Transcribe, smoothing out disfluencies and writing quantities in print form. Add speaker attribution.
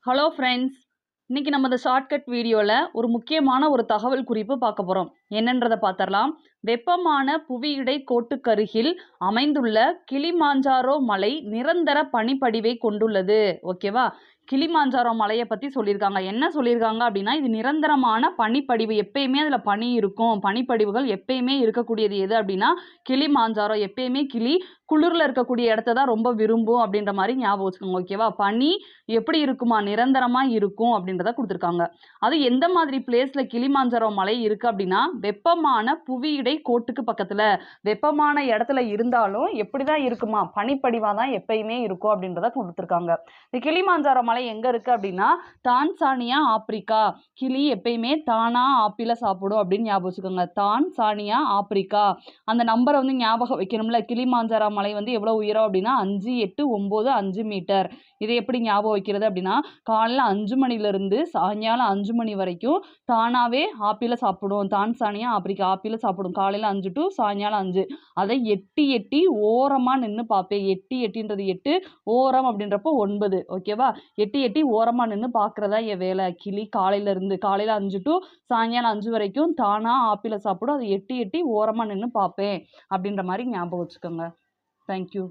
Speaker 1: Hello friends, இன்னைக்கு நம்ம இந்த ஷார்ட்கட் வீடியோவில் ஒரு முக்கியமான ஒரு தகவல் குறிப்பு பார்க்க போகிறோம். என்னன்றதை பார்த்துடலாம். வெப்பமான புவியிடை கோட்டுக்கருகில் அமைந்துள்ள கிளிமாஞ்சாரோ மலை நிரந்தர பனிப்படிவை கொண்டுள்ளது. ஓகேவா? கிளிமாஞ்சாரோ மலையை பற்றி சொல்லியிருக்காங்க. என்ன சொல்லியிருக்காங்க அப்படின்னா, இது நிரந்தரமான பனிப்படிவு, எப்பயுமே அதில் பனி இருக்கும். பனிப்படிவுகள் எப்பயுமே இருக்கக்கூடியது எது அப்படின்னா கிளிமாஞ்சாரோ. எப்பயுமே கிளி குளிரில் இருக்கக்கூடிய இடத்த தான் ரொம்ப விரும்பும் அப்படின்ற மாதிரி ஞாபகம் வச்சுக்கோங்க. ஓகேவா? பனி எப்படி இருக்குமா, நிரந்தரமாக இருக்கும் அப்படின்றத கொடுத்துருக்காங்க. அது எந்த மாதிரி பிளேஸில் கிளிமாஞ்சாரோ மலை இருக்குது அப்படின்னா, வெப்பமான புவியிடை கோட்டுக்கு பக்கத்தில், வெப்பமான இடத்துல இருந்தாலும் எப்படி தான் இருக்குமா, பனிப்படிவாக தான் எப்பயுமே இருக்கும் அப்படின்றத கொடுத்துருக்காங்க. இந்த கிளிமாஞ்சாரோ மலை எங்கே இருக்குது அப்படின்னா தான்சானியா, ஆப்பிரிக்கா. கிளி எப்பயுமே தானா ஆப்பிள சாப்பிடும் அப்படின்னு ஞாபகம் வச்சுக்கோங்க. Tanzania, Africa. அந்த நம்பரை வந்து ஞாபகம் வைக்கணும்ல. கிளிமாஞ்சாரோ மலை வந்து எவ்வளோ உயரம் அப்படின்னா 5, 8, 9, 5 மீட்டர். இதை எப்படி ஞாபகம் வைக்கிறது அப்படின்னா, காலையில் 5 மணிலேருந்து சாயங்காலம் 5 மணி வரைக்கும் தானாகவே ஆப்பிள சாப்பிடும். தான்சானியா, ஆப்பிரிக்கா ஆப்பிள சாப்பிடும். காலையில் 5 டு சாயங்காலம் 5. அதை எட்டி எட்டி ஓரமாக நின்று பார்ப்பேன். எட்டி எட்டின்றது 8, ஓரம் அப்படின்றப்போ 9. ஓகேவா? எட்டி எட்டி ஓரமாக நின்று பார்க்குறதா என் வேலை. கிளி காலையில் 5 டு சாயங்காலம் 5 வரைக்கும் தானாக ஆப்பிள சாப்பிடும். அதை எட்டி எட்டி ஓரமாக நின்று பார்ப்பேன் அப்படின்ற மாதிரி ஞாபகம் வச்சுக்கோங்க. தேங்க்யூ.